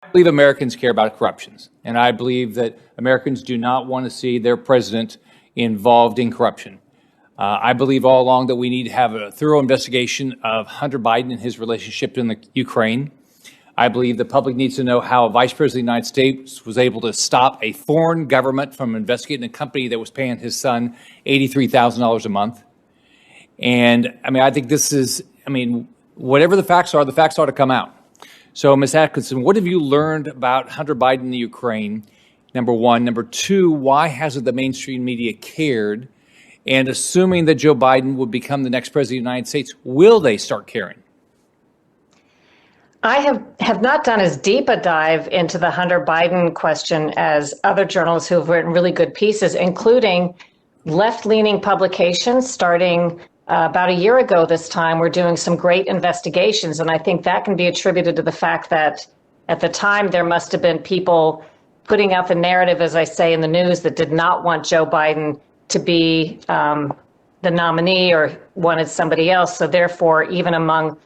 I believe Americans care about corruptions, and I believe that Americans do not want to see their president involved in corruption. I believe all along that we need to have a thorough investigation of Hunter Biden and his relationship in the Ukraine. I believe the public needs to know how a vice president of the United States was able to stop a foreign government from investigating a company that was paying his son $83,000 a month. And I mean, I think this is, whatever the facts ought to come out. So, Ms. Atkinson, what have you learned about Hunter Biden in the Ukraine? Number one. Number two, why hasn't the mainstream media cared? And assuming that Joe Biden would become the next president of the United States, will they start caring? I have not done as deep a dive into the Hunter Biden question as other journalists who have written really good pieces, including left-leaning publications starting about a year ago this time. We're doing some great investigations, and I think that can be attributed to the fact that at the time there must have been people putting out the narrative, as I say in the news, that did not want Joe Biden to be the nominee or wanted somebody else. So therefore, even among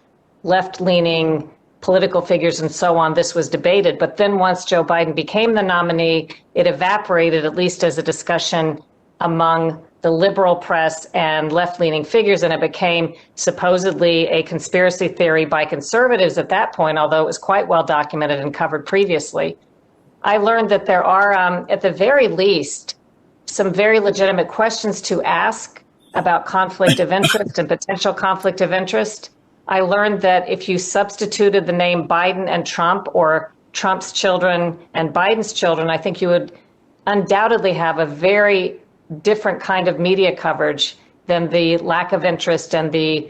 left-leaning political figures and so on, this was debated. But then once Joe Biden became the nominee, it evaporated, at least as a discussion among the liberal press and left-leaning figures, and it became supposedly a conspiracy theory by conservatives at that point, although it was quite well documented and covered previously. I learned that there are, at the very least, some very legitimate questions to ask about conflict of interest and potential conflict of interest. I learned that if you substituted the name Biden and Trump, or Trump's children and Biden's children, I think you would undoubtedly have a very different kind of media coverage than the lack of interest and the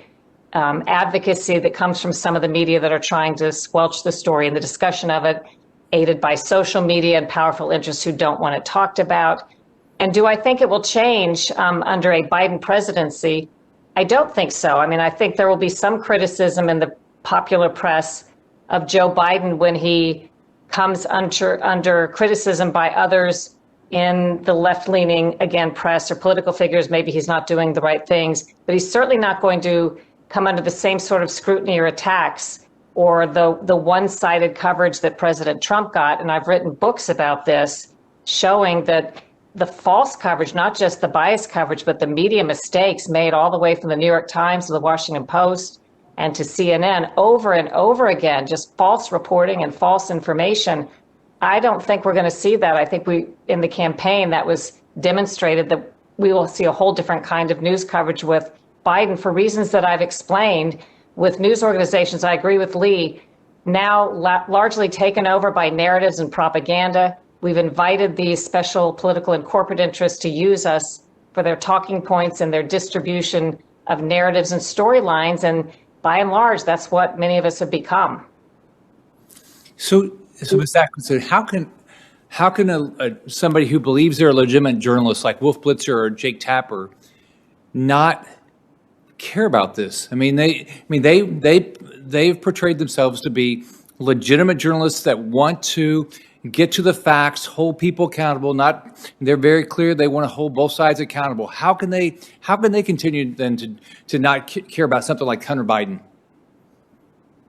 advocacy that comes from some of the media that are trying to squelch the story and the discussion of it, aided by social media and powerful interests who don't want it talked about. And do I think it will change under a Biden presidency? I don't think so. I think there will be some criticism in the popular press of Joe Biden when he comes under criticism by others in the left-leaning, again, press or political figures. Maybe he's not doing the right things, but he's certainly not going to come under the same sort of scrutiny or attacks or the one-sided coverage that President Trump got. And I've written books about this, showing that the false coverage, not just the biased coverage, but the media mistakes made all the way from the New York Times to the Washington Post and to CNN over and over again, just false reporting and false information. I don't think we're going to see that. I think in the campaign, that was demonstrated that we will see a whole different kind of news coverage with Biden for reasons that I've explained. With news organizations, I agree with Lee, now largely taken over by narratives and propaganda. We've invited these special political and corporate interests to use us for their talking points and their distribution of narratives and storylines. And by and large, that's what many of us have become. So Ms. Atkinson, how can somebody who believes they're a legitimate journalist like Wolf Blitzer or Jake Tapper not care about this? They've portrayed themselves to be legitimate journalists that want to get to the facts, hold people accountable. They're very clear they want to hold both sides accountable. How can they continue then to not care about something like Hunter Biden?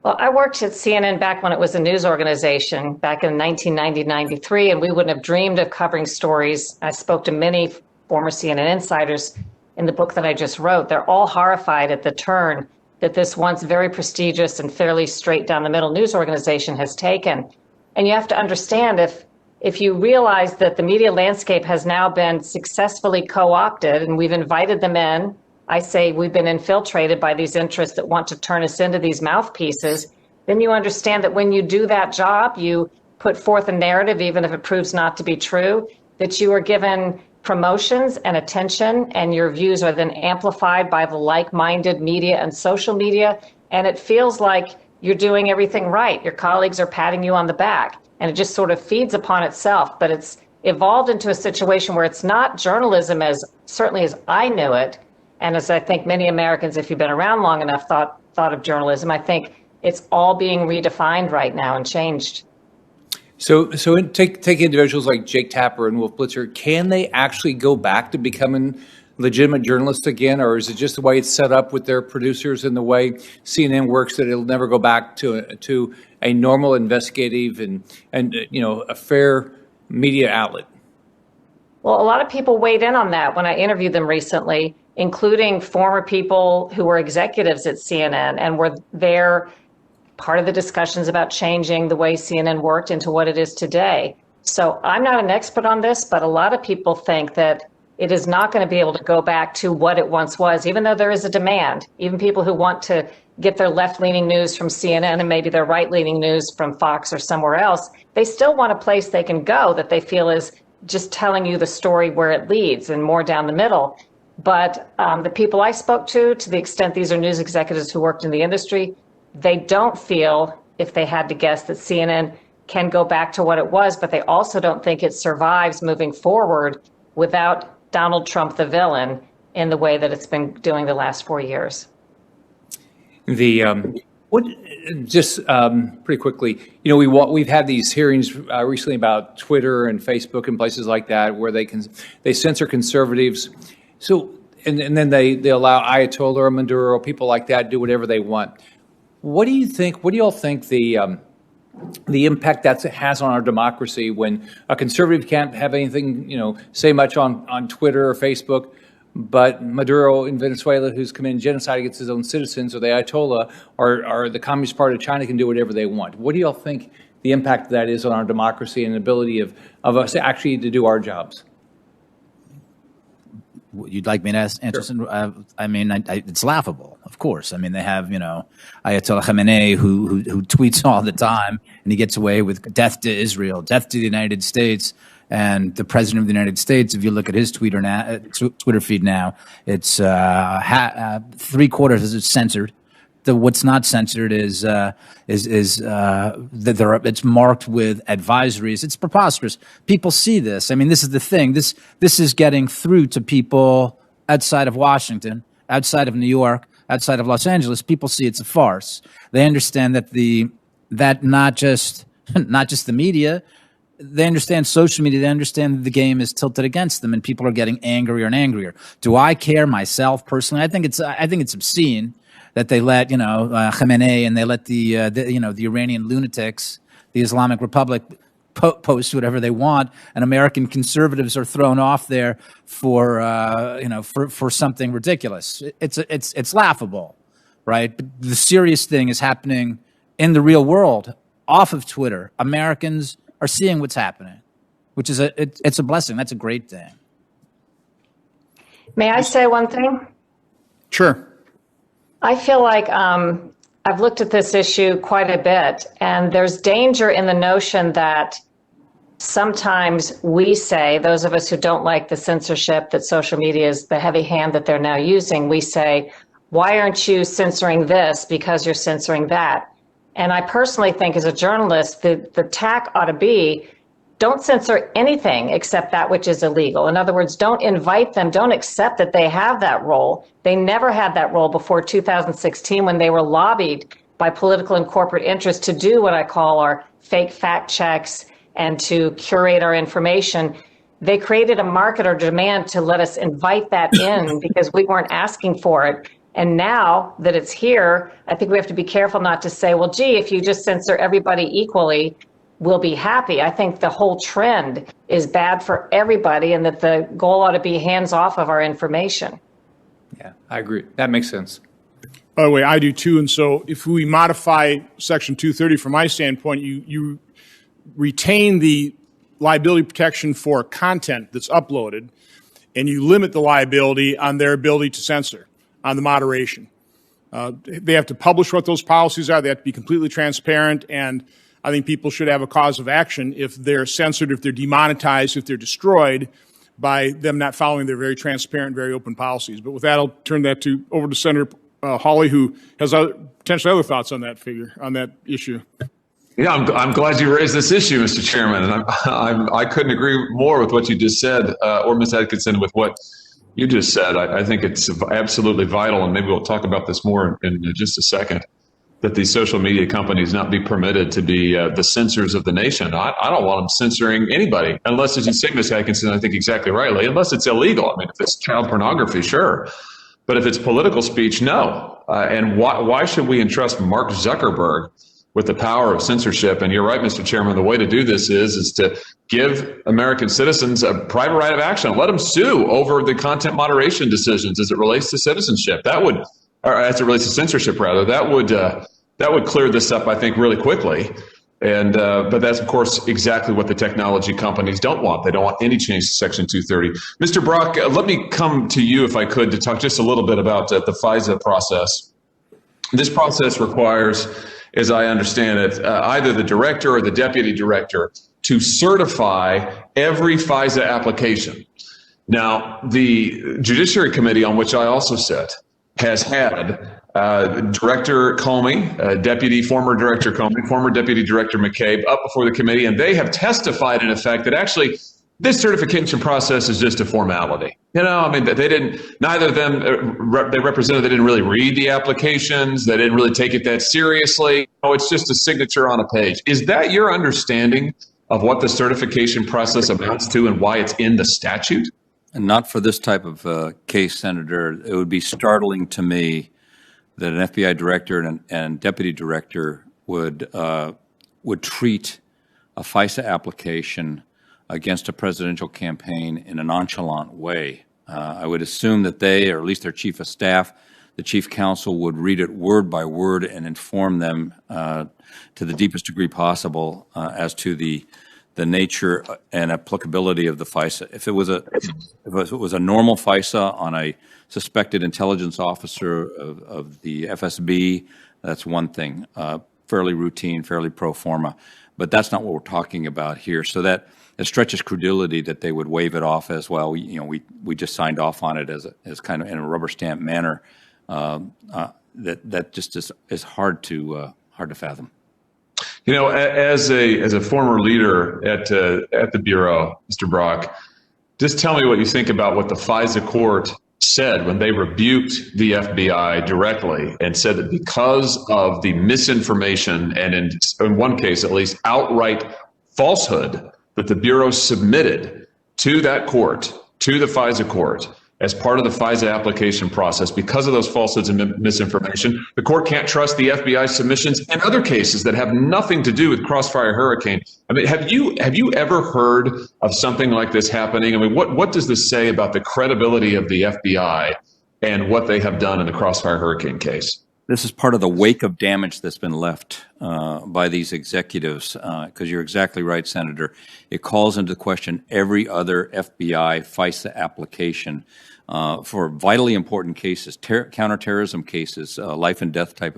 Well, I worked at CNN back when it was a news organization back in 1990-93, and we wouldn't have dreamed of covering stories. I spoke to many former CNN insiders in the book that I just wrote. They're all horrified at the turn that this once very prestigious and fairly straight down the middle news organization has taken. And you have to understand, if you realize that the media landscape has now been successfully co-opted and we've invited them in, I say we've been infiltrated by these interests that want to turn us into these mouthpieces, then you understand that when you do that job, you put forth a narrative, even if it proves not to be true, that you are given promotions and attention, and your views are then amplified by the like-minded media and social media, and it feels like you're doing everything right. Your colleagues are patting you on the back, and it just sort of feeds upon itself. But it's evolved into a situation where it's not journalism as certainly as I knew it, and as I think many Americans, if you've been around long enough, thought of journalism. I think it's all being redefined right now and changed. So take individuals like Jake Tapper and Wolf Blitzer. Can they actually go back to becoming legitimate journalists again, or is it just the way it's set up with their producers and the way CNN works that it'll never go back to a normal investigative and a fair media outlet? Well, a lot of people weighed in on that when I interviewed them recently, including former people who were executives at CNN and were there part of the discussions about changing the way CNN worked into what it is today. So I'm not an expert on this, but a lot of people think that it is not going to be able to go back to what it once was, even though there is a demand. Even people who want to get their left-leaning news from CNN and maybe their right-leaning news from Fox or somewhere else, they still want a place they can go that they feel is just telling you the story where it leads and more down the middle. But the people I spoke to the extent these are news executives who worked in the industry, they don't feel, if they had to guess, that CNN can go back to what it was, but they also don't think it survives moving forward without Donald Trump, the villain, in the way that it's been doing the last 4 years. Pretty quickly, we've had these hearings recently about Twitter and Facebook and places like that where they censor conservatives. So and then they allow Ayatollah or Maduro, people like that, do whatever they want. What do you think? What do y'all think the impact that has on our democracy when a conservative can't have anything, say much on Twitter or Facebook, but Maduro in Venezuela, who's committing genocide against his own citizens, or the Ayatollah, or the Communist Party of China can do whatever they want? What do y'all think the impact of that is on our democracy and the ability of us actually to do our jobs? You'd like me to answer? Sure. It's laughable, of course. I mean, they have, Ayatollah Khamenei who tweets all the time, and he gets away with death to Israel, death to the United States. And the president of the United States, if you look at his Twitter feed now, it's 3/4 is censored. What's not censored is that it's marked with advisories. It's preposterous. People see this. I mean, this is the thing. This is getting through to people outside of Washington, outside of New York, outside of Los Angeles. People see it's a farce. They understand that not just the media. They understand social media. They understand that the game is tilted against them, and people are getting angrier and angrier. Do I care myself personally? I think it's obscene that they let Khamenei and they let the Iranian lunatics, the Islamic Republic, post whatever they want, and American conservatives are thrown off there for something ridiculous. It's laughable, right? But the serious thing is happening in the real world, off of Twitter. Americans are seeing what's happening, which is it's a blessing. That's a great thing. May I say one thing? Sure. I feel like I've looked at this issue quite a bit, and there's danger in the notion that sometimes we say, those of us who don't like the censorship that social media is the heavy hand that they're now using, we say, why aren't you censoring this because you're censoring that? And I personally think as a journalist, the tack ought to be, don't censor anything except that which is illegal. In other words, don't invite them, don't accept that they have that role. They never had that role before 2016 when they were lobbied by political and corporate interests to do what I call our fake fact checks and to curate our information. They created a market or demand to let us invite that in because we weren't asking for it. And now that it's here, I think we have to be careful not to say, well, gee, if you just censor everybody equally, we'll be happy. I think the whole trend is bad for everybody and that the goal ought to be hands off of our information. Yeah, I agree. That makes sense. By the way, I do too. And so if we modify Section 230 from my standpoint, you retain the liability protection for content that's uploaded, and you limit the liability on their ability to censor, on the moderation. They have to publish what those policies are. They have to be completely transparent, and I think people should have a cause of action if they're censored, if they're demonetized, if they're destroyed by them not following their very transparent, very open policies. But with that, I'll turn that over to Senator Hawley, who has potentially other thoughts on that issue. Yeah, I'm glad you raised this issue, Mr. Chairman, and I couldn't agree more with what you just said, or Ms. Atkinson with what you just said. I think it's absolutely vital, and maybe we'll talk about this more in just a second, that these social media companies not be permitted to be the censors of the nation. I don't want them censoring anybody, unless, as you say, Ms. Atkinson, I think exactly rightly, unless it's illegal. I mean, if it's child pornography, sure. But if it's political speech, no. And why should we entrust Mark Zuckerberg with the power of censorship? And you're right, Mr. Chairman, the way to do this is to give American citizens a private right of action. Let them sue over the content moderation decisions as it relates to citizenship. That would, or as it relates to censorship, rather, that would clear this up, I think, really quickly. And but that's, of course, exactly what the technology companies don't want. They don't want any change to Section 230. Mr. Brock, let me come to you, if I could, to talk just a little bit about the FISA process. This process requires, as I understand it, either the director or the deputy director to certify every FISA application. Now, the Judiciary Committee, on which I also sit, has had Director Comey, former Director Comey, former Deputy Director McCabe up before the committee, and they have testified, in effect, that actually this certification process is just a formality. You know, I mean, they didn't, neither of them, they represented, they didn't really read the applications. They didn't really take it that seriously. Oh, it's just a signature on a page. Is that your understanding of what the certification process amounts to and why it's in the statute? And not for this type of case, Senator. It would be startling to me that an FBI director and deputy director would treat a FISA application against a presidential campaign in a nonchalant way. I would assume that they, or at least their chief of staff, the chief counsel, would read it word by word and inform them to the deepest degree possible as to the nature and applicability of the FISA. If it was a normal FISA on a suspected intelligence officer of the FSB, that's one thing, fairly routine, fairly pro forma. But that's not what we're talking about here. So that it stretches credulity that they would wave it off as well. We just signed off on it as kind of in a rubber stamp manner. That just is hard to fathom. You know, as a former leader at the Bureau, Mr. Brock, just tell me what you think about what the FISA court said when they rebuked the FBI directly and said that because of the misinformation and in one case at least outright falsehood that the Bureau submitted to that court, to the FISA court, as part of the FISA application process, because of those falsehoods and misinformation, the court can't trust the FBI submissions in other cases that have nothing to do with Crossfire Hurricane. I mean, have you ever heard of something like this happening? I mean, what does this say about the credibility of the FBI and what they have done in the Crossfire Hurricane case? This is part of the wake of damage that's been left by these executives, because you're exactly right, Senator. It calls into question every other FBI FISA application for vitally important cases, counterterrorism cases, life and death type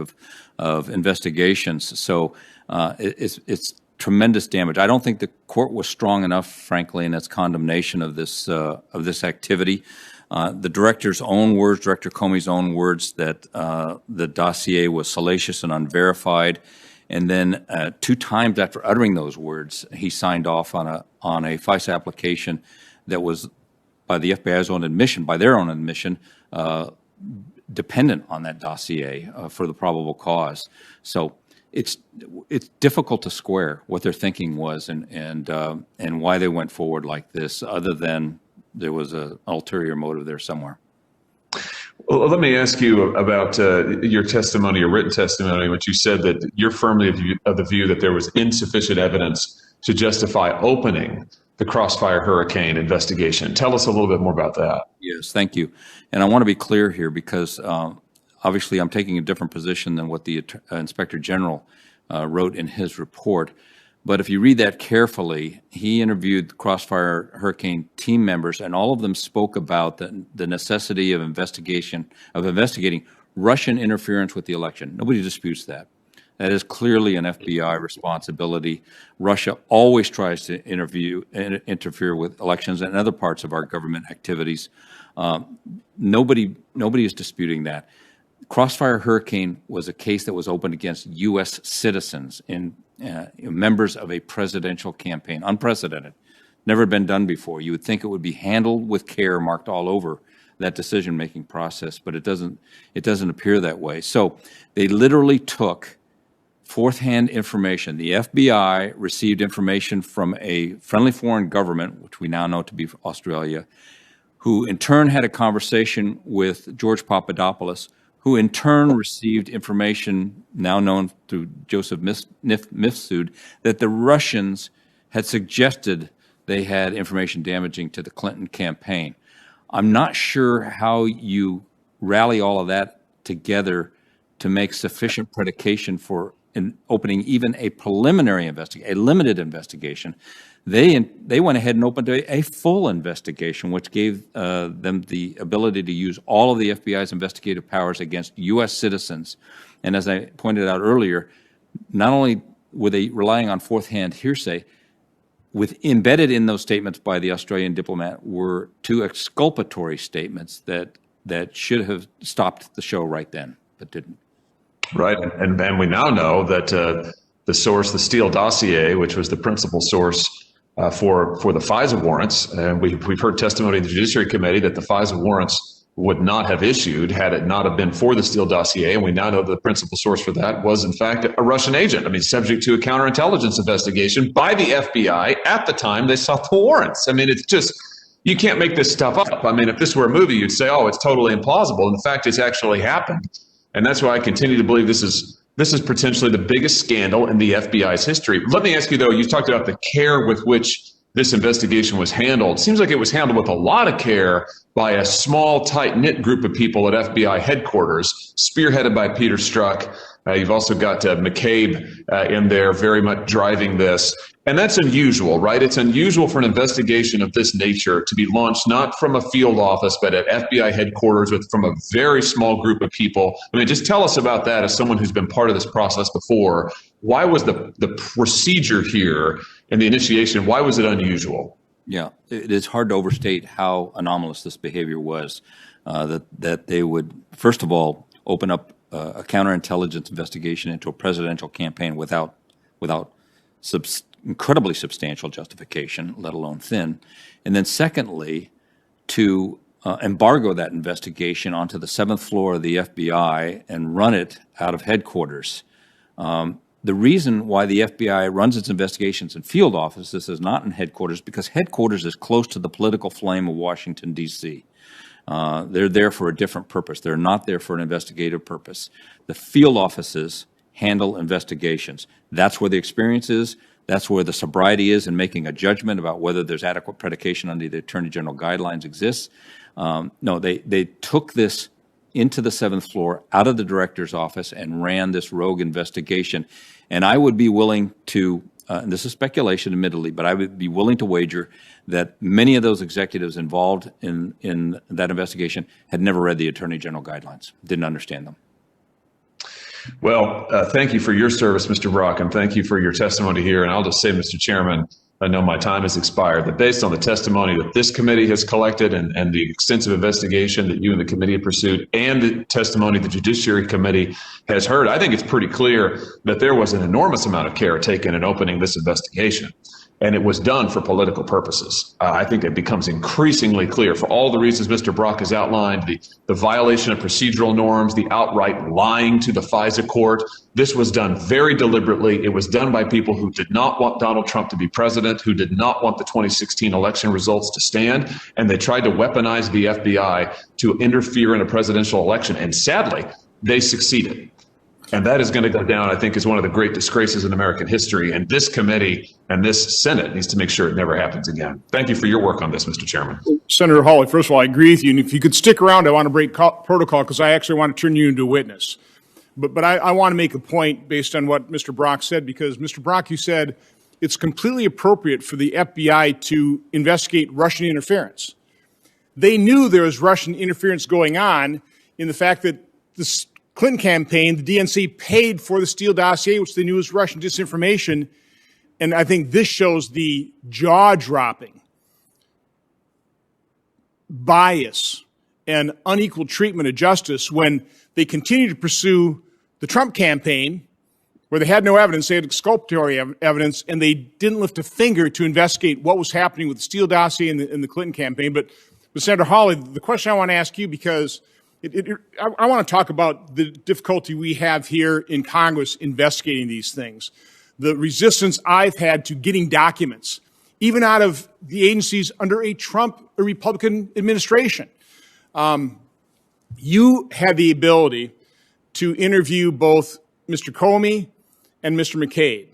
of investigations. So it's tremendous damage. I don't think the court was strong enough, frankly, in its condemnation of this activity. The director's own words, Director Comey's own words, that the dossier was salacious and unverified. And then 2 times after uttering those words, he signed off on a FISA application that was, by the FBI's own admission, by their own admission, dependent on that dossier for the probable cause. So it's difficult to square what their thinking was and why they went forward like this, other than there was an ulterior motive there somewhere. Well, let me ask you about your testimony, your written testimony, in which you said that you're firmly of the view that there was insufficient evidence to justify opening the Crossfire Hurricane investigation. Tell us a little bit more about that. Yes, thank you. And I want to be clear here because obviously I'm taking a different position than what the Inspector General wrote in his report. But if you read that carefully, he interviewed Crossfire Hurricane team members, and all of them spoke about the necessity of investigating Russian interference with the election. Nobody disputes that. That is clearly an FBI responsibility. Russia always tries to interfere with elections and other parts of our government activities. Nobody is disputing that. Crossfire Hurricane was a case that was opened against U.S. citizens in members of a presidential campaign. Unprecedented. Never been done before. You would think it would be handled with care, marked all over that decision-making process, but it doesn't appear that way. So they literally took fourth-hand information. The FBI received information from a friendly foreign government, which we now know to be Australia, who in turn had a conversation with George Papadopoulos, who in turn received information now known through Joseph Mifsud that the Russians had suggested they had information damaging to the Clinton campaign. I'm not sure how you rally all of that together to make sufficient predication for opening even a preliminary investigation, a limited investigation. They went ahead and opened a full investigation, which gave them the ability to use all of the FBI's investigative powers against U.S. citizens. And as I pointed out earlier, not only were they relying on fourth-hand hearsay, embedded in those statements by the Australian diplomat were two exculpatory statements that should have stopped the show right then, but didn't. Right, and we now know that the source, the Steele dossier, which was the principal source for the FISA warrants, and we've heard testimony in the Judiciary Committee that the FISA warrants would not have issued had it not have been for the Steele dossier, and we now know that the principal source for that was, in fact, a Russian agent. I mean, subject to a counterintelligence investigation by the FBI at the time they saw the warrants. I mean, it's just, you can't make this stuff up. I mean, if this were a movie, you'd say, oh, it's totally implausible. In fact, it's actually happened. And that's why I continue to believe this is potentially the biggest scandal in the FBI's history. Let me ask you, though, you talked about the care with which this investigation was handled. It seems like it was handled with a lot of care by a small, tight-knit group of people at FBI headquarters, spearheaded by Peter Strzok. You've also got McCabe in there very much driving this. And that's unusual, right? It's unusual for an investigation of this nature to be launched not from a field office, but at FBI headquarters from a very small group of people. I mean, just tell us about that as someone who's been part of this process before. Why was the procedure here and the initiation, why was it unusual? Yeah, it is hard to overstate how anomalous this behavior was, that they would, first of all, open up a counterintelligence investigation into a presidential campaign without incredibly substantial justification, let alone thin. And then secondly, to embargo that investigation onto the 7th floor of the FBI and run it out of headquarters. The reason why the FBI runs its investigations in field offices is not in headquarters, because headquarters is close to the political flame of Washington, D.C. They're there for a different purpose. They're not there for an investigative purpose. The field offices handle investigations. That's where the experience is. That's where the sobriety is in making a judgment about whether there's adequate predication under the Attorney General guidelines exists. No, they took this into the 7th floor, out of the director's office, and ran this rogue investigation. And I would be willing to, and this is speculation admittedly, but I would be willing to wager that many of those executives involved in that investigation had never read the Attorney General guidelines, didn't understand them. Well, thank you for your service, Mr. Brock, and thank you for your testimony here. And I'll just say, Mr. Chairman, I know my time has expired, but based on the testimony that this committee has collected and the extensive investigation that you and the committee have pursued and the testimony the Judiciary Committee has heard, I think it's pretty clear that there was an enormous amount of care taken in opening this investigation. And it was done for political purposes. I think it becomes increasingly clear for all the reasons Mr. Brock has outlined, the violation of procedural norms, the outright lying to the FISA court. This was done very deliberately. It was done by people who did not want Donald Trump to be president, who did not want the 2016 election results to stand, and they tried to weaponize the FBI to interfere in a presidential election. And sadly, they succeeded. And that is going to go down, I think, as one of the great disgraces in American history. And this committee and this Senate needs to make sure it never happens again. Thank you for your work on this, Mr. Chairman. Senator Hawley, first of all, I agree with you. And if you could stick around, I want to break protocol because I actually want to turn you into a witness. But I want to make a point based on what Mr. Brock said, because Mr. Brock, you said it's completely appropriate for the FBI to investigate Russian interference. They knew there was Russian interference going on in the fact that this Clinton campaign, the DNC paid for the Steele dossier, which they knew was Russian disinformation. And I think this shows the jaw-dropping bias and unequal treatment of justice when they continue to pursue the Trump campaign, where they had no evidence, they had exculpatory evidence, and they didn't lift a finger to investigate what was happening with the Steele dossier and the Clinton campaign. But Senator Hawley, the question I want to ask you, because I want to talk about the difficulty we have here in Congress investigating these things. The resistance I've had to getting documents, even out of the agencies under a Republican administration. You had the ability to interview both Mr. Comey and Mr. McCabe.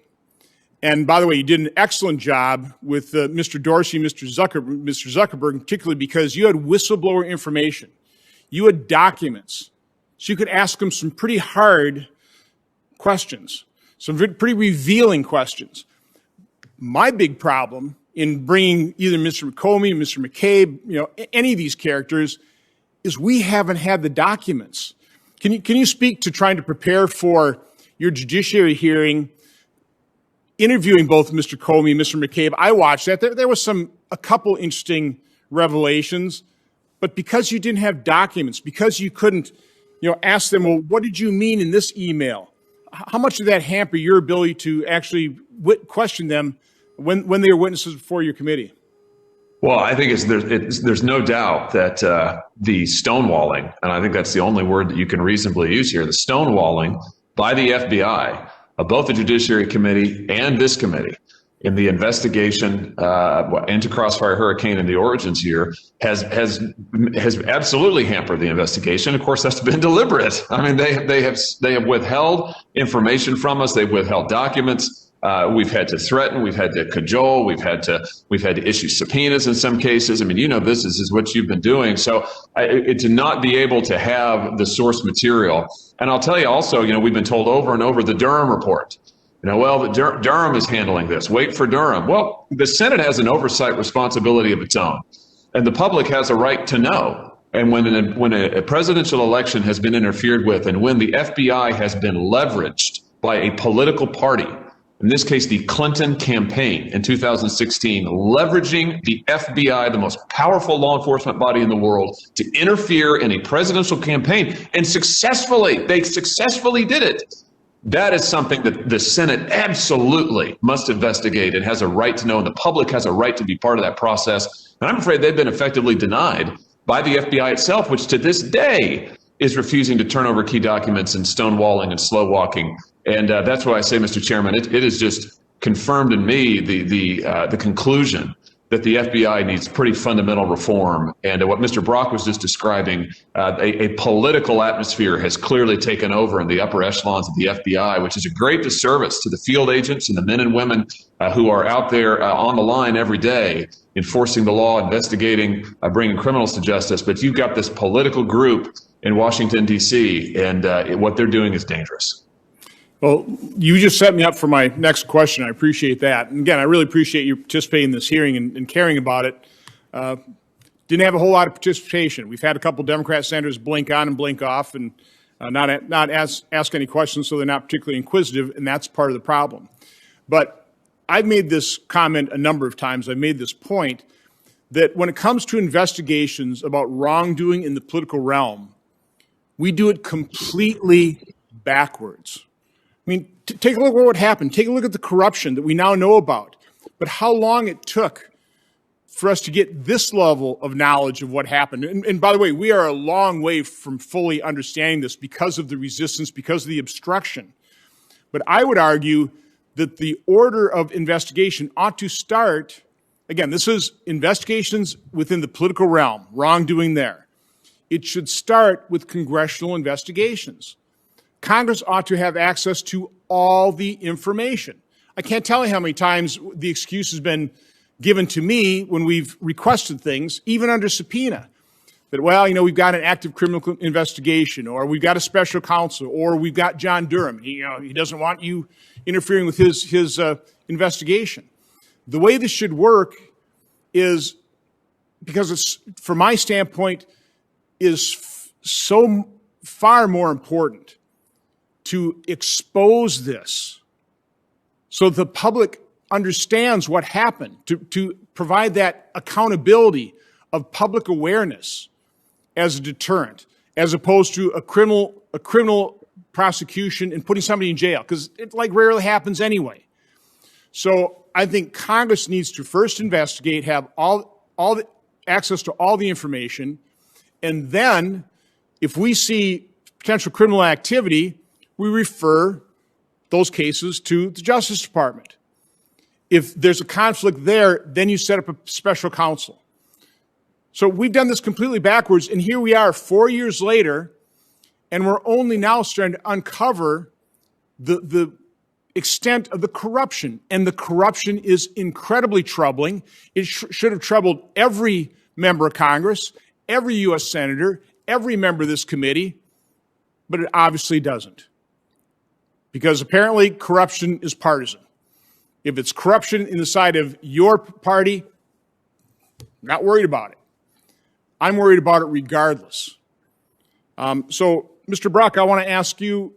And by the way, you did an excellent job with Mr. Dorsey and Mr. Zuckerberg, particularly because you had whistleblower information. You had documents. So you could ask them some pretty hard questions, some pretty revealing questions. My big problem in bringing either Mr. Comey, Mr. McCabe, any of these characters, is we haven't had the documents. Can you speak to trying to prepare for your judiciary hearing, interviewing both Mr. Comey and Mr. McCabe? I watched that. There was a couple interesting revelations, but because you didn't have documents, because you couldn't, ask them, well, what did you mean in this email? How much did that hamper your ability to actually question them when they were witnesses before your committee? Well, I think there's no doubt that the stonewalling, and I think that's the only word that you can reasonably use here, the stonewalling by the FBI of both the Judiciary Committee and this committee in the investigation into Crossfire Hurricane and the origins here has absolutely hampered the investigation. Of course, that's been deliberate. I mean, they have withheld information from us. They've withheld documents. We've had to threaten, we've had to cajole, we've had to issue subpoenas in some cases. I mean, this is what you've been doing. So to not be able to have the source material, and I'll tell you also, we've been told over and over the Durham report. Durham is handling this. Wait for Durham. Well, the Senate has an oversight responsibility of its own, and the public has a right to know. And when a presidential election has been interfered with, and when the FBI has been leveraged by a political party, in this case, the Clinton campaign in 2016, leveraging the FBI, the most powerful law enforcement body in the world, to interfere in a presidential campaign, and they successfully did it. That is something that the Senate absolutely must investigate and has a right to know, and the public has a right to be part of that process. And I'm afraid they've been effectively denied by the FBI itself, which to this day is refusing to turn over key documents and stonewalling and slow walking. And that's why I say, Mr. Chairman, it is just confirmed in me the conclusion that the FBI needs pretty fundamental reform. And what Mr. Brock was just describing, a political atmosphere has clearly taken over in the upper echelons of the FBI, which is a great disservice to the field agents and the men and women who are out there on the line every day, enforcing the law, investigating, bringing criminals to justice. But you've got this political group in Washington, D.C., and what they're doing is dangerous. Well, you just set me up for my next question. I appreciate that. And again, I really appreciate you participating in this hearing and caring about it. Didn't have a whole lot of participation. We've had a couple Democrat senators blink on and blink off and not ask any questions, so they're not particularly inquisitive, and that's part of the problem. But I've made this comment a number of times. I've made this point that when it comes to investigations about wrongdoing in the political realm, we do it completely backwards. I mean, take a look at what happened. Take a look at the corruption that we now know about. But how long it took for us to get this level of knowledge of what happened. And by the way, we are a long way from fully understanding this because of the resistance, because of the obstruction. But I would argue that the order of investigation ought to start, again, this is investigations within the political realm, wrongdoing there. It should start with congressional investigations. Congress ought to have access to all the information. I can't tell you how many times the excuse has been given to me when we've requested things, even under subpoena, that, well, we've got an active criminal investigation, or we've got a special counsel, or we've got John Durham. He doesn't want you interfering with his investigation. The way this should work is, because it's, from my standpoint, is so far more important to expose this so the public understands what happened, to provide that accountability of public awareness as a deterrent, as opposed to a criminal prosecution and putting somebody in jail, because it rarely happens anyway. So I think Congress needs to first investigate, have all the access to all the information, and then If we see potential criminal activity, we refer those cases to the Justice Department. If there's a conflict there, then you set up a special counsel. So we've done this completely backwards, and here we are 4 years later, and we're only now starting to uncover the extent of the corruption. And the corruption is incredibly troubling. It should have troubled every member of Congress, every U.S. senator, every member of this committee, but it obviously doesn't. Because apparently corruption is partisan. If it's corruption in the side of your party, not worried about it. I'm worried about it regardless. So, Mr. Brock, I want to ask you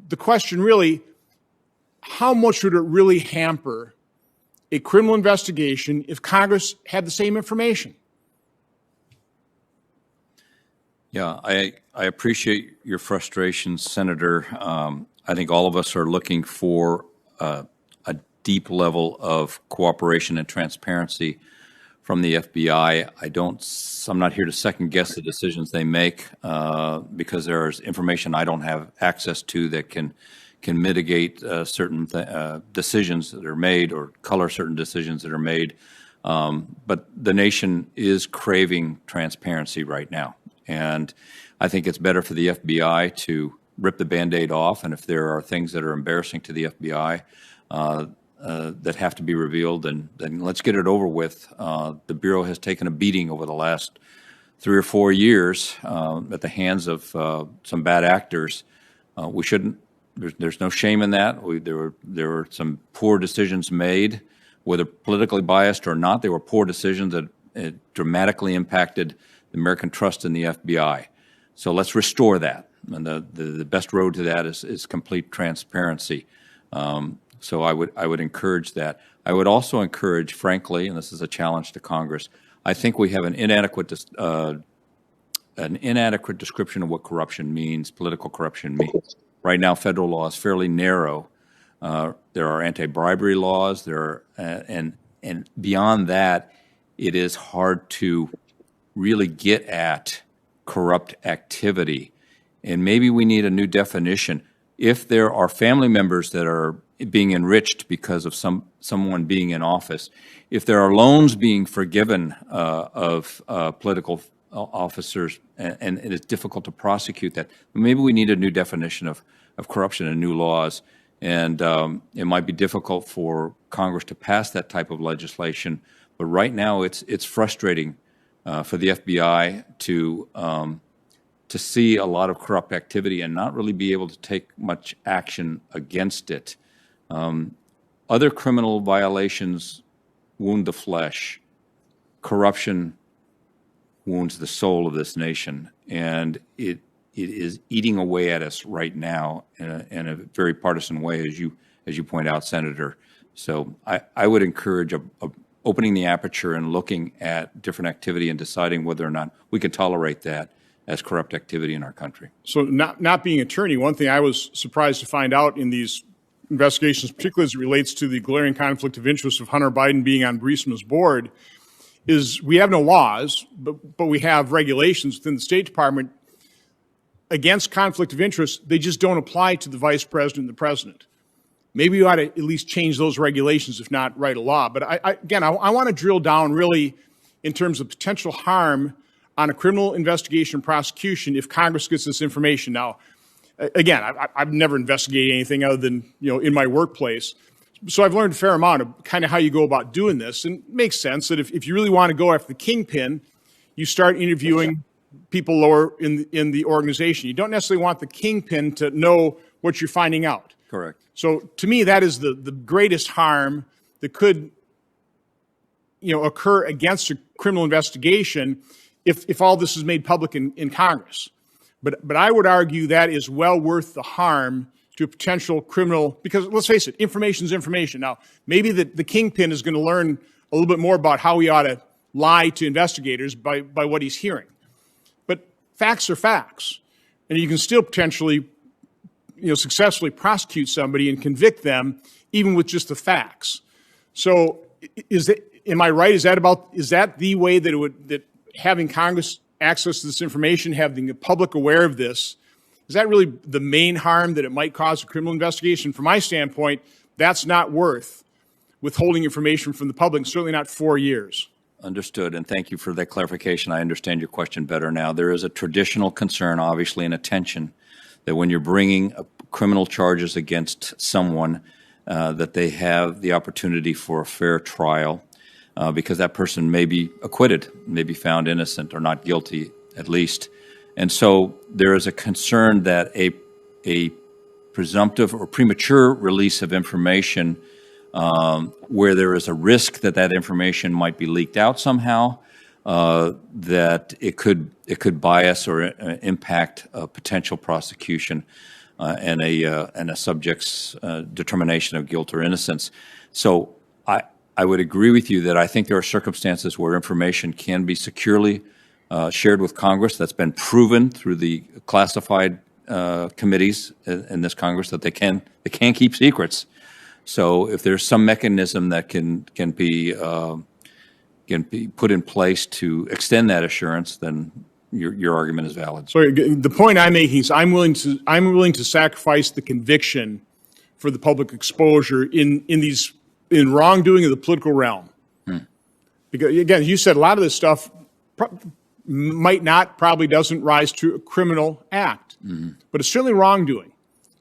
the question really, how much would it really hamper a criminal investigation if Congress had the same information? Yeah, I appreciate your frustration, Senator. I think all of us are looking for a deep level of cooperation and transparency from the FBI. I'm not here to second guess the decisions they make because there's information I don't have access to that can mitigate certain decisions that are made or color certain decisions that are made. But the nation is craving transparency right now. And I think it's better for the FBI to rip the Band-Aid off. And if there are things that are embarrassing to the FBI that have to be revealed, then let's get it over with. The Bureau has taken a beating over the last 3 or 4 years at the hands of some bad actors. We shouldn't. There's no shame in that. There were some poor decisions made, whether politically biased or not. They were poor decisions that dramatically impacted the American trust in the FBI. So let's restore that. And the best road to that is complete transparency. So I would encourage that. I would also encourage, frankly, and this is a challenge to Congress, I think we have an inadequate description of what corruption means, political corruption means. Right now, federal law is fairly narrow. There are anti-bribery laws. And beyond that, it is hard to really get at corrupt activity. And maybe we need a new definition. If there are family members that are being enriched because of someone being in office, if there are loans being forgiven of political officers, and it is difficult to prosecute that, maybe we need a new definition of corruption and new laws. And it might be difficult for Congress to pass that type of legislation. But right now, it's frustrating for the FBI to see a lot of corrupt activity and not really be able to take much action against it. Other criminal violations wound the flesh. Corruption wounds the soul of this nation, and it is eating away at us right now in a very partisan way, as you point out, Senator. So I would encourage opening the aperture and looking at different activity and deciding whether or not we can tolerate that as corrupt activity in our country. So not being an attorney, one thing I was surprised to find out in these investigations, particularly as it relates to the glaring conflict of interest of Hunter Biden being on Burisma's board, is we have no laws, but we have regulations within the State Department against conflict of interest. They just don't apply to the vice president and the president. Maybe you ought to at least change those regulations, if not write a law. But I want to drill down really in terms of potential harm on a criminal investigation prosecution if Congress gets this information. Now, again, I've never investigated anything other than, in my workplace. So I've learned a fair amount of kind of how you go about doing this. And it makes sense that if you really want to go after the kingpin, you start interviewing people lower in the organization. You don't necessarily want the kingpin to know what you're finding out. Correct. So to me, that is the greatest harm that could occur against a criminal investigation if all this is made public in Congress. But I would argue that is well worth the harm to a potential criminal, because let's face it, information is information. Now, maybe the kingpin is going to learn a little bit more about how he ought to lie to investigators by what he's hearing. But facts are facts, and you can still potentially successfully prosecute somebody and convict them even with just the facts. So am I right? Is that the way that having Congress access to this information, having the public aware of this, is that really the main harm that it might cause a criminal investigation? From my standpoint, that's not worth withholding information from the public, certainly not 4 years. Understood, and thank you for that clarification. I understand your question better now. There is a traditional concern, obviously, and attention that when you're bringing criminal charges against someone, that they have the opportunity for a fair trial, because that person may be acquitted, may be found innocent or not guilty, at least. And so there is a concern that a presumptive or premature release of information where there is a risk that that information might be leaked out somehow, that it could bias or impact a potential prosecution and a subject's determination of guilt or innocence. So I would agree with you that I think there are circumstances where information can be securely shared with Congress. That's been proven through the classified committees in this Congress that they can keep secrets. So if there's some mechanism that can be put in place to extend that assurance, then your argument is valid. So the point I'm making is I'm willing to sacrifice the conviction for the public exposure in wrongdoing of the political realm. Because again, you said a lot of this stuff probably doesn't rise to a criminal act, but it's certainly wrongdoing.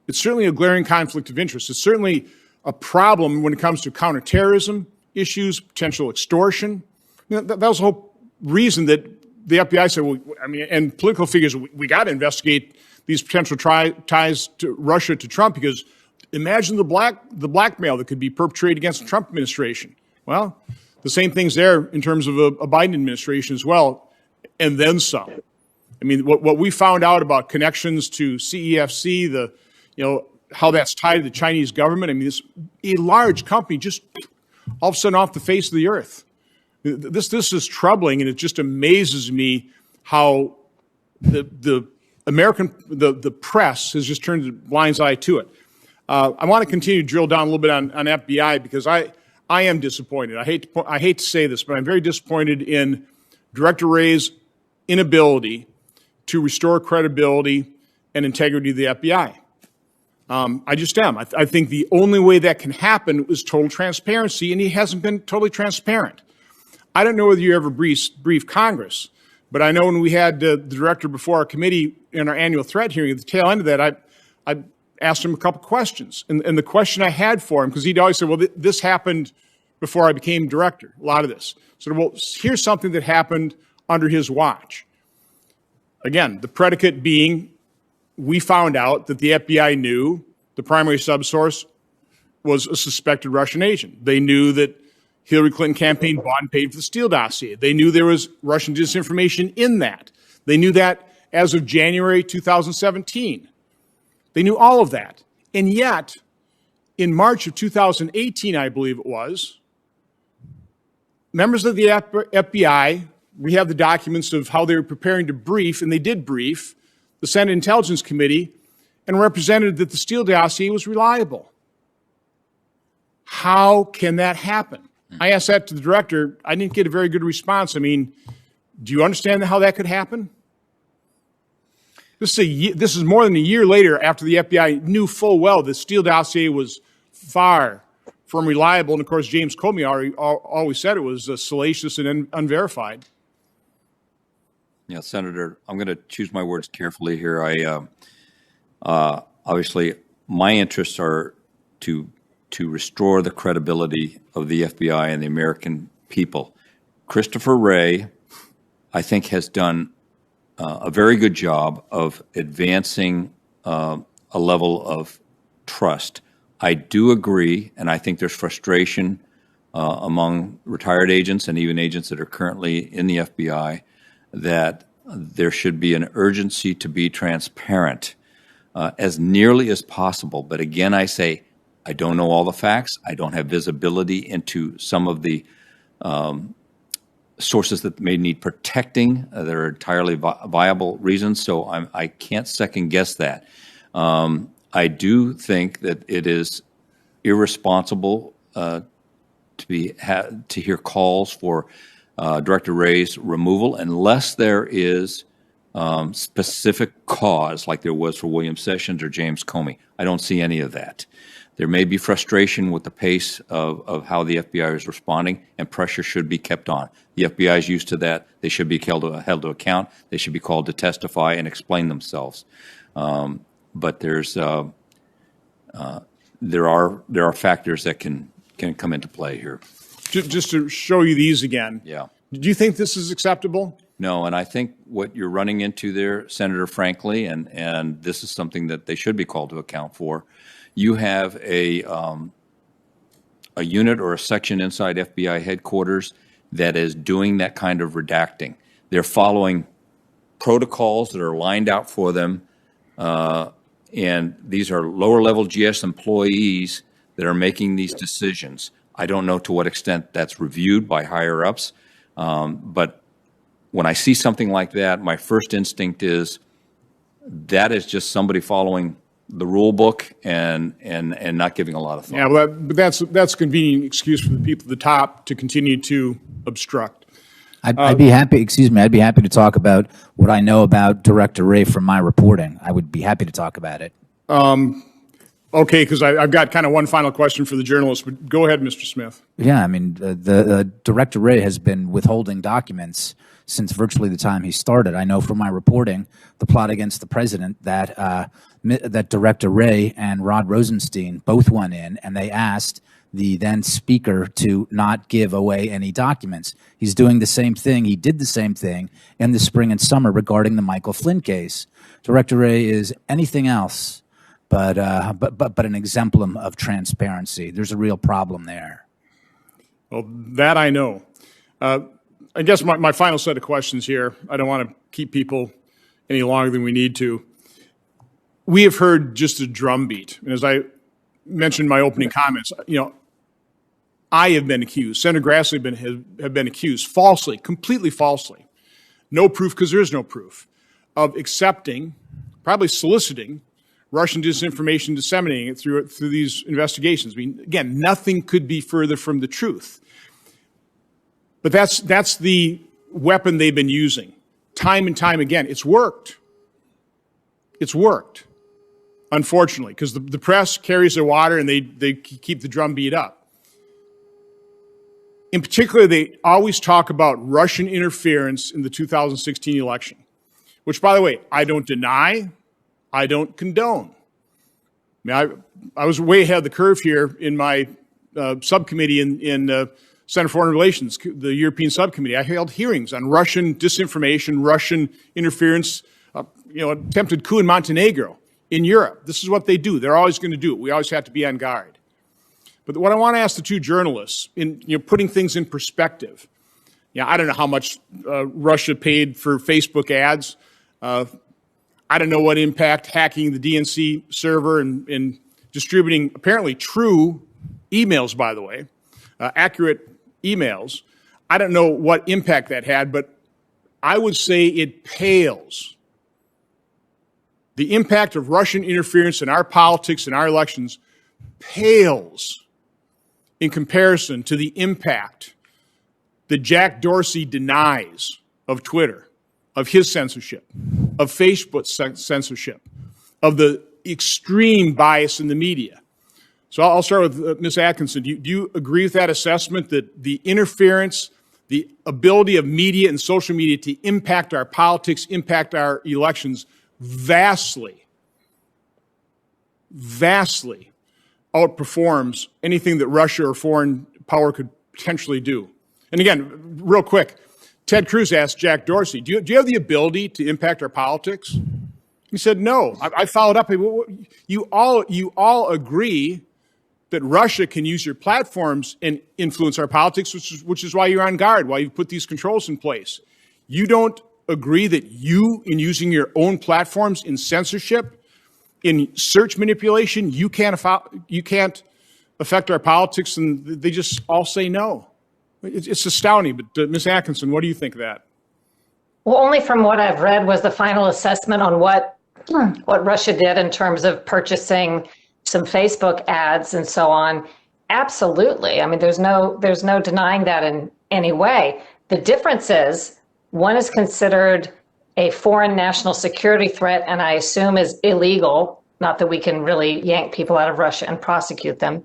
It's certainly a glaring conflict of interest. It's certainly a problem when it comes to counterterrorism issues, potential extortion. That was the whole reason that the FBI said, well, I mean, and political figures, we got to investigate these potential ties to Russia to Trump, because imagine the blackmail that could be perpetrated against the Trump administration. Well, the same thing's there in terms of a Biden administration as well, and then some. I mean, what we found out about connections to CEFC, how that's tied to the Chinese government. I mean, it's a large company just all of a sudden off the face of the earth. This is troubling, and it just amazes me how the press has just turned a blind eye to it. I want to continue to drill down a little bit on FBI, because I am disappointed. I hate to say this, but I'm very disappointed in Director Wray's inability to restore credibility and integrity of the FBI. I just am. I think the only way that can happen is total transparency, and he hasn't been totally transparent. I don't know whether you ever briefed Congress, but I know when we had the director before our committee in our annual threat hearing, at the tail end of that, I asked him a couple questions. And the question I had for him, because he'd always say, well, this happened before I became director, a lot of this. So, well, here's something that happened under his watch. Again, the predicate being, we found out that the FBI knew the primary subsource was a suspected Russian agent. They knew that Hillary Clinton campaign bought and paid for the Steele dossier. They knew there was Russian disinformation in that. They knew that as of January 2017. They knew all of that. And yet, in March of 2018, I believe it was, members of the FBI, we have the documents of how they were preparing to brief, and they did brief, the Senate Intelligence Committee, and represented that the Steele dossier was reliable. How can that happen? I asked that to the director. I didn't get a very good response. I mean, do you understand how that could happen? This is more than a year later after the FBI knew full well the Steele dossier was far from reliable. And of course, James Comey always said it was salacious and unverified. Yeah, Senator, I'm going to choose my words carefully here. Obviously, my interests are to restore the credibility of the FBI and the American people. Christopher Wray, I think, has done a very good job of advancing a level of trust. I do agree, and I think there's frustration among retired agents and even agents that are currently in the FBI that there should be an urgency to be transparent as nearly as possible. But again, I say, I don't know all the facts. I don't have visibility into some of the sources that may need protecting. There are entirely viable reasons, so I can't second guess that. I do think that it is irresponsible to hear calls for Director Wray's removal unless there is specific cause like there was for William Sessions or James Comey. I don't see any of that. There may be frustration with the pace of how the FBI is responding, and pressure should be kept on. The FBI is used to that. They should be held to account. They should be called to testify and explain themselves. But there are factors that can come into play here. Just to show you these again. Yeah. Do you think this is acceptable? No, and I think what you're running into there, Senator, frankly, and this is something that they should be called to account for. You have a unit or a section inside FBI headquarters that is doing that kind of redacting. They're following protocols that are lined out for them, and these are lower-level GS employees that are making these decisions. I don't know to what extent that's reviewed by higher-ups, but when I see something like that, my first instinct is that is just somebody following the rule book and not giving a lot of thought. Yeah, well, but that's a convenient excuse for the people at the top to continue to obstruct. I'd be happy, I'd be happy to talk about what I know about Director Wray from my reporting. I would be happy to talk about it. Okay, because I've got kind of one final question for the journalist, but go ahead, Mr. Smith. Yeah, I mean, the Director Wray has been withholding documents since virtually the time he started. I know from my reporting, the plot against the president, that that Director Wray and Rod Rosenstein both went in and they asked the then speaker to not give away any documents. He's doing the same thing. He did the same thing in the spring and summer regarding the Michael Flynn case. Director Wray is anything else but an exemplum of transparency. There's a real problem there. Well, that I know. I guess my final set of questions here, I don't want to keep people any longer than we need to. We have heard just a drumbeat. And as I mentioned in my opening comments, I have been accused, Senator Grassley have been accused falsely, completely falsely, no proof because there is no proof, of accepting, probably soliciting, Russian disinformation, disseminating it through these investigations. I mean, again, nothing could be further from the truth. But that's the weapon they've been using time and time again. It's worked. It's worked, unfortunately, because the press carries their water and they keep the drumbeat up. In particular, they always talk about Russian interference in the 2016 election, which, by the way, I don't deny, I don't condone. I mean, I was way ahead of the curve here in my subcommittee in Center for Foreign Relations, the European subcommittee. I held hearings on Russian disinformation, Russian interference, attempted coup in Montenegro, in Europe. This is what they do. They're always going to do it. We always have to be on guard. But what I want to ask the two journalists, in putting things in perspective, I don't know how much Russia paid for Facebook ads. I don't know what impact hacking the DNC server and distributing apparently true emails, by the way, accurate emails. I don't know what impact that had, but I would say it pales. The impact of Russian interference in our politics and our elections pales in comparison to the impact that Jack Dorsey denies of Twitter, of his censorship, of Facebook's censorship, of the extreme bias in the media. So I'll start with Ms. Atkinson. Do you agree with that assessment that the interference, the ability of media and social media to impact our politics, impact our elections vastly outperforms anything that Russia or foreign power could potentially do? And again, real quick, Ted Cruz asked Jack Dorsey, do you have the ability to impact our politics? He said, no. I followed up. You all agree that Russia can use your platforms and influence our politics, which is why you're on guard, why you put these controls in place. You don't agree that you, in using your own platforms in censorship, in search manipulation, you can't affect our politics, and they just all say no. It's astounding. But Ms. Atkinson, what do you think of that? Well, only from what I've read was the final assessment on what Russia did in terms of purchasing some Facebook ads and so on. Absolutely. I mean, there's no denying that in any way. The difference is one is considered a foreign national security threat, and I assume is illegal. Not that we can really yank people out of Russia and prosecute them.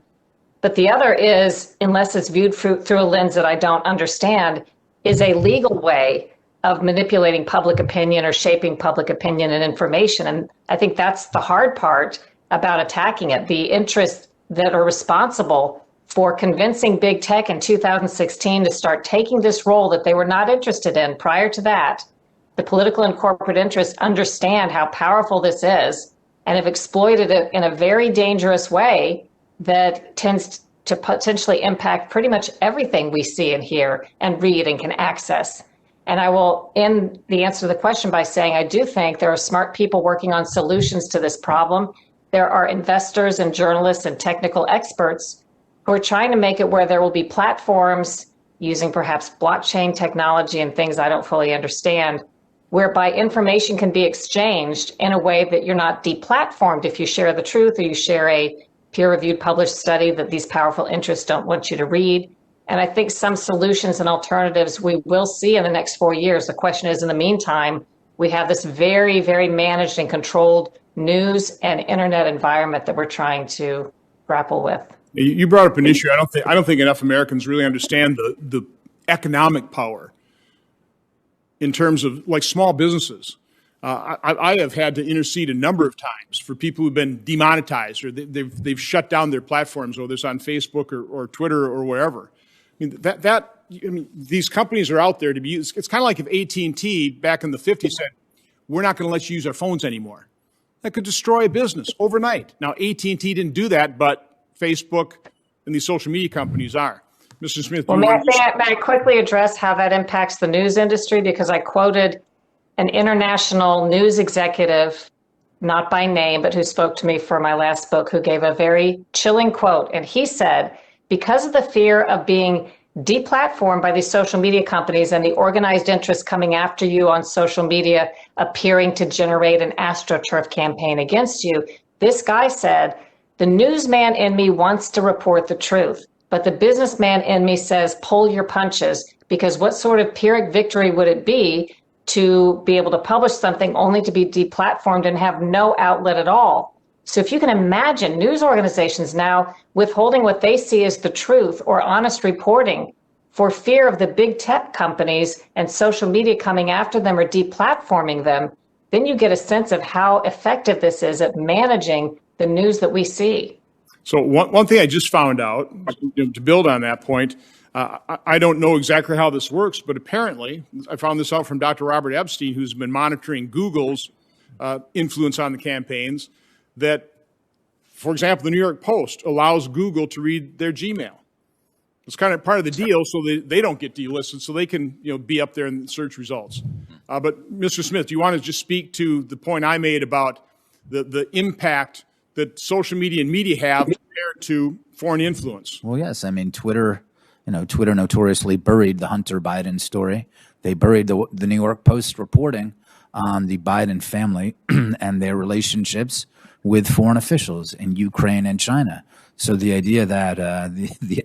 But the other is, unless it's viewed through a lens that I don't understand, is a legal way of manipulating public opinion or shaping public opinion and information. And I think that's the hard part about attacking it. The interests that are responsible for convincing big tech in 2016 to start taking this role that they were not interested in prior to that. The political and corporate interests understand how powerful this is and have exploited it in a very dangerous way that tends to potentially impact pretty much everything we see and hear and read and can access. And I will end the answer to the question by saying I do think there are smart people working on solutions to this problem. There are investors and journalists and technical experts who are trying to make it where there will be platforms using perhaps blockchain technology and things I don't fully understand, whereby information can be exchanged in a way that you're not deplatformed if you share the truth or you share a peer-reviewed published study that these powerful interests don't want you to read. And I think some solutions and alternatives we will see in the next 4 years. The question is, in the meantime, we have this very, very managed and controlled news and internet environment that we're trying to grapple with. You brought up an issue. I don't think enough Americans really understand the economic power in terms of like small businesses. I have had to intercede a number of times for people who've been demonetized or they've shut down their platforms, whether it's on Facebook or Twitter or wherever. I mean, these companies are out there to be used. It's kind of like if AT&T back in the 50s said, we're not going to let you use our phones anymore. That could destroy a business overnight. Now, AT&T didn't do that, but Facebook and these social media companies are. Mr. Smith, well, may I quickly address how that impacts the news industry? Because I quoted an international news executive, not by name, but who spoke to me for my last book, who gave a very chilling quote. And he said, because of the fear of being deplatformed by these social media companies and the organized interests coming after you on social media, appearing to generate an AstroTurf campaign against you, this guy said, the newsman in me wants to report the truth, but the businessman in me says, pull your punches, because what sort of Pyrrhic victory would it be to be able to publish something only to be deplatformed and have no outlet at all? So if you can imagine news organizations now withholding what they see as the truth or honest reporting for fear of the big tech companies and social media coming after them or deplatforming them, then you get a sense of how effective this is at managing the news that we see. So one thing I just found out, to build on that point, I don't know exactly how this works, but apparently, I found this out from Dr. Robert Epstein, who's been monitoring Google's influence on the campaigns, that, for example, the New York Post allows Google to read their Gmail. It's kind of part of the deal, so they don't get delisted, so they can be up there in the search results. But Mr. Smith, do you want to just speak to the point I made about the impact that social media and media have compared to foreign influence? Well, yes. I mean, Twitter notoriously buried the Hunter Biden story. They buried the New York Post reporting on the Biden family and their relationships with foreign officials in Ukraine and China. So the idea that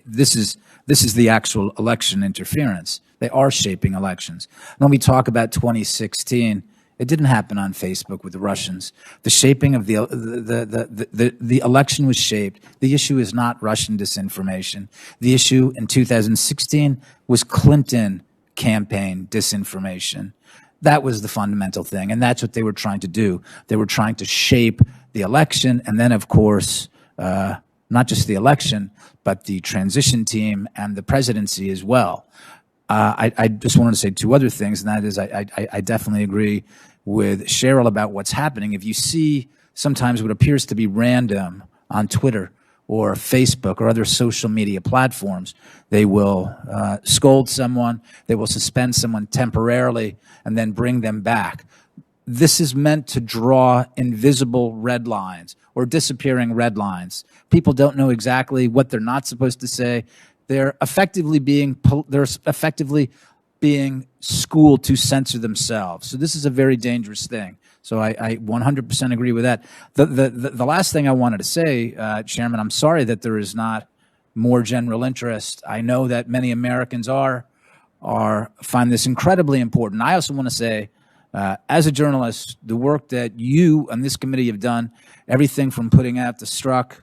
this is the actual election interference. They are shaping elections. When we talk about 2016, it didn't happen on Facebook with the Russians. The shaping of the election was shaped. The issue is not Russian disinformation. The issue in 2016 was Clinton campaign disinformation. That was the fundamental thing, and that's what they were trying to do. They were trying to shape the election, and then, of course, not just the election, but the transition team and the presidency as well. I just wanted to say two other things, and that is I definitely agree with Cheryl about what's happening. If you see sometimes what appears to be random on Twitter or Facebook or other social media platforms, they will scold someone, they will suspend someone temporarily, and then bring them back. This is meant to draw invisible red lines or disappearing red lines. People don't know exactly what they're not supposed to say. They're effectively being schooled to censor themselves. So this is a very dangerous thing. So I 100% agree with that. The last thing I wanted to say, Chairman, I'm sorry that there is not more general interest. I know that many Americans are find this incredibly important. I also want to say, as a journalist, the work that you and this committee have done, everything from putting out the struck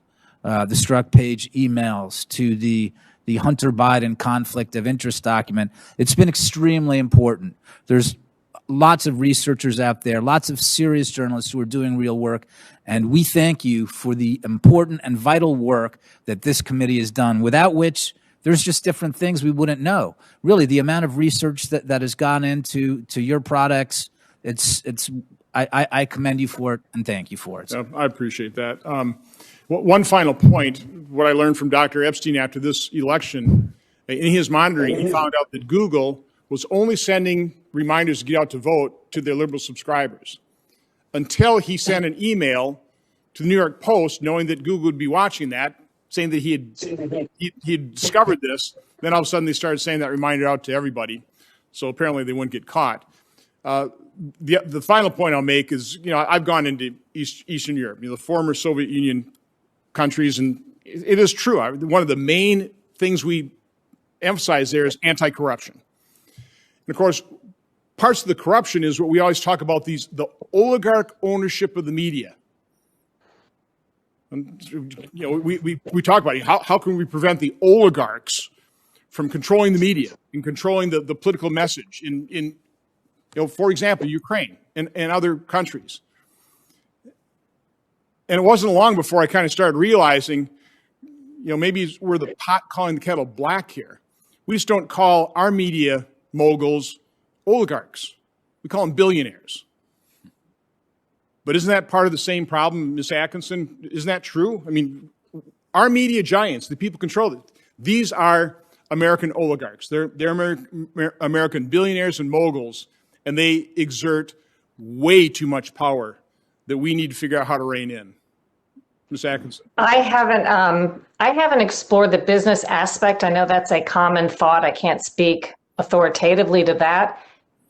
page emails to the Hunter Biden conflict of interest document, it's been extremely important. There's lots of researchers out there, lots of serious journalists who are doing real work, and we thank you for the important and vital work that this committee has done, without which there's just different things we wouldn't know. Really, the amount of research that has gone into your products, I commend you for it and thank you for it. I appreciate that. One final point, what I learned from Dr. Epstein after this election, in his monitoring, he found out that Google was only sending reminders to get out to vote to their liberal subscribers until he sent an email to the New York Post, knowing that Google would be watching that, saying that he had discovered this. Then all of a sudden they started sending that reminder out to everybody. So apparently they wouldn't get caught. The final point I'll make is, I've gone into Eastern Europe, the former Soviet Union countries, and it is true. One of the main things we emphasize there is anti-corruption. And of course, parts of the corruption is what we always talk about, the oligarch ownership of the media. And, we talk about it. How can we prevent the oligarchs from controlling the media and controlling the political message in for example, Ukraine and other countries? And it wasn't long before I kind of started realizing, maybe we're the pot calling the kettle black here. We just don't call our media moguls oligarchs. We call them billionaires. But isn't that part of the same problem, Ms. Atkinson? Isn't that true? I mean, our media giants, the people control it, these are American oligarchs. They're American billionaires and moguls, and they exert way too much power that we need to figure out how to rein in. Ms. Atkinson. I haven't explored the business aspect. I know that's a common thought. I can't speak authoritatively to that.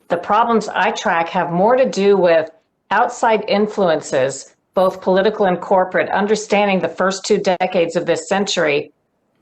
The problems I track have more to do with outside influences, both political and corporate, understanding the first 2 decades of this century,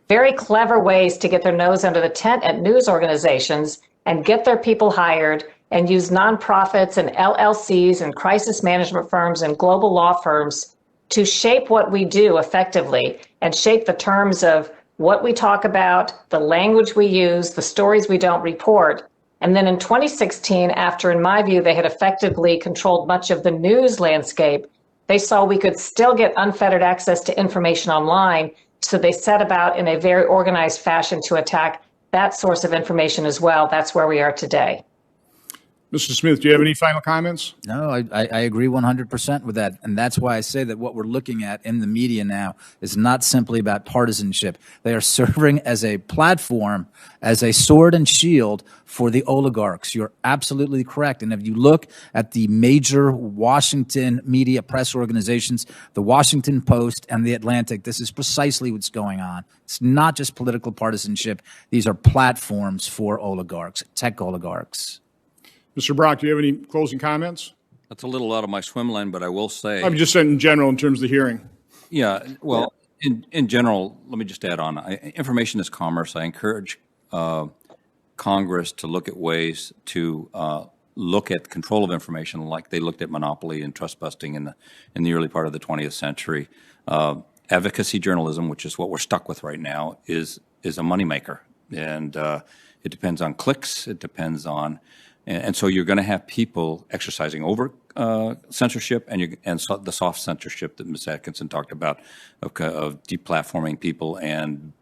very clever ways to get their nose under the tent at news organizations and get their people hired and use nonprofits and LLCs and crisis management firms and global law firms to shape what we do effectively and shape the terms of what we talk about, the language we use, the stories we don't report. And then in 2016, after, in my view, they had effectively controlled much of the news landscape, they saw we could still get unfettered access to information online. So they set about in a very organized fashion to attack that source of information as well. That's where we are today. Mr. Smith, do you have any final comments? No, I agree 100% with that. And that's why I say that what we're looking at in the media now is not simply about partisanship. They are serving as a platform, as a sword and shield for the oligarchs. You're absolutely correct. And if you look at the major Washington media press organizations, the Washington Post and the Atlantic, this is precisely what's going on. It's not just political partisanship. These are platforms for oligarchs, tech oligarchs. Mr. Brock, do you have any closing comments? That's a little out of my swim lane, but I will say. I'm just saying in general in terms of the hearing. Yeah, well, in general, let me just add on. Information is commerce. I encourage Congress to look at ways to look at control of information like they looked at monopoly and trust busting in the early part of the 20th century. Advocacy journalism, which is what we're stuck with right now, is a moneymaker. And it depends on clicks. It depends on. And so you're going to have people exercising over censorship and the soft censorship that Ms. Atkinson talked about of deplatforming people and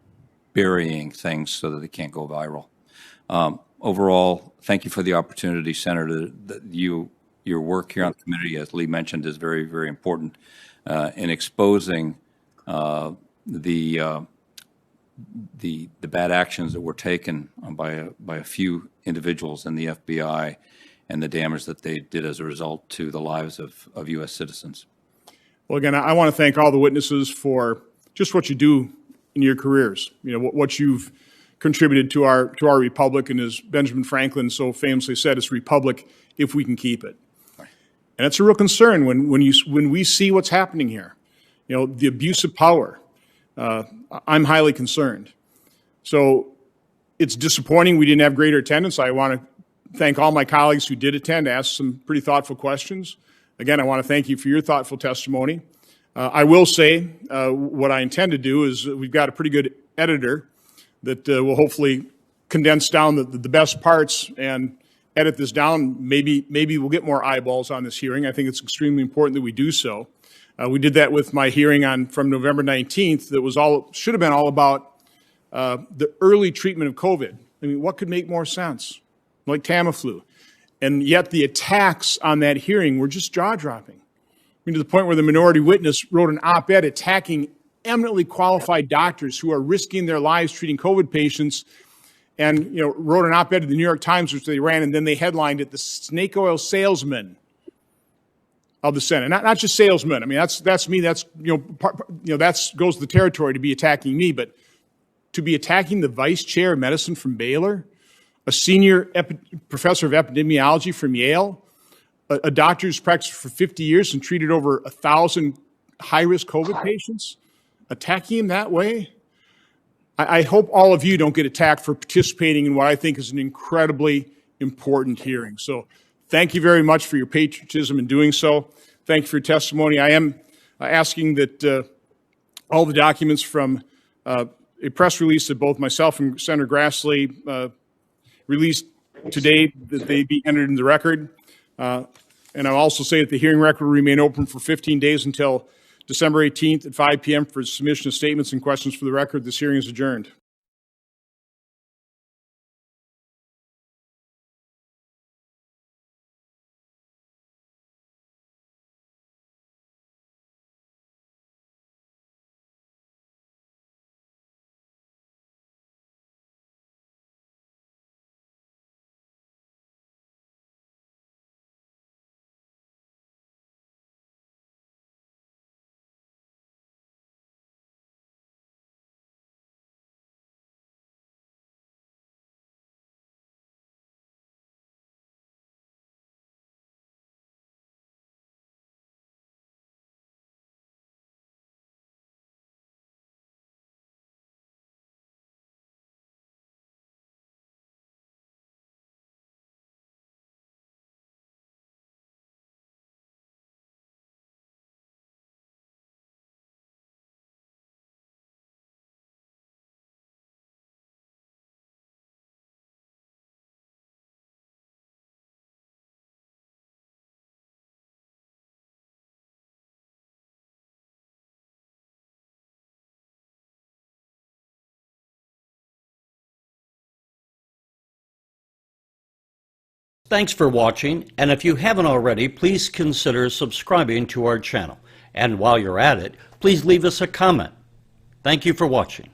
burying things so that they can't go viral. Overall, thank you for the opportunity, Senator. Your work here on the committee, as Lee mentioned, is very, very important in exposing the bad actions that were taken by a few individuals in the FBI and the damage that they did as a result to the lives of U.S. citizens. Well, again, I want to thank all the witnesses for just what you do in your careers. What you've contributed to our republic, and as Benjamin Franklin so famously said, it's a republic if we can keep it. Right. And it's a real concern when we see what's happening here. The abuse of power. I'm highly concerned. So It's disappointing we didn't have greater attendance. I want to thank all my colleagues who did attend, asked some pretty thoughtful questions. Again, I want to thank you for your thoughtful testimony. I will say what I intend to do is we've got a pretty good editor that will hopefully condense down the best parts and edit this down. Maybe we'll get more eyeballs on this hearing. I think it's extremely important that we do so. We did that with my hearing from November 19th that should have been all about the early treatment of COVID. I mean, what could make more sense? Like Tamiflu. And yet the attacks on that hearing were just jaw-dropping. I mean, to the point where the minority witness wrote an op-ed attacking eminently qualified doctors who are risking their lives treating COVID patients, and wrote an op-ed to the New York Times, which they ran, and then they headlined it, "The Snake Oil Salesman of the Senate." Not just salesman. I mean, that's me. That's that goes to the territory to be attacking me, but to be attacking the vice chair of medicine from Baylor, a senior professor of epidemiology from Yale, a doctor who's practiced for 50 years and treated over 1,000 high-risk COVID patients, attacking him that way. I hope all of you don't get attacked for participating in what I think is an incredibly important hearing. So thank you very much for your patriotism in doing so. Thank you for your testimony. I am asking that all the documents from a press release that both myself and Senator Grassley released today, that they be entered in the record. And I'll also say that the hearing record will remain open for 15 days until December 18th at 5 p.m. for submission of statements and questions for the record. This hearing is adjourned. Thanks for watching, and if you haven't already, please consider subscribing to our channel. And while you're at it, please leave us a comment. Thank you for watching.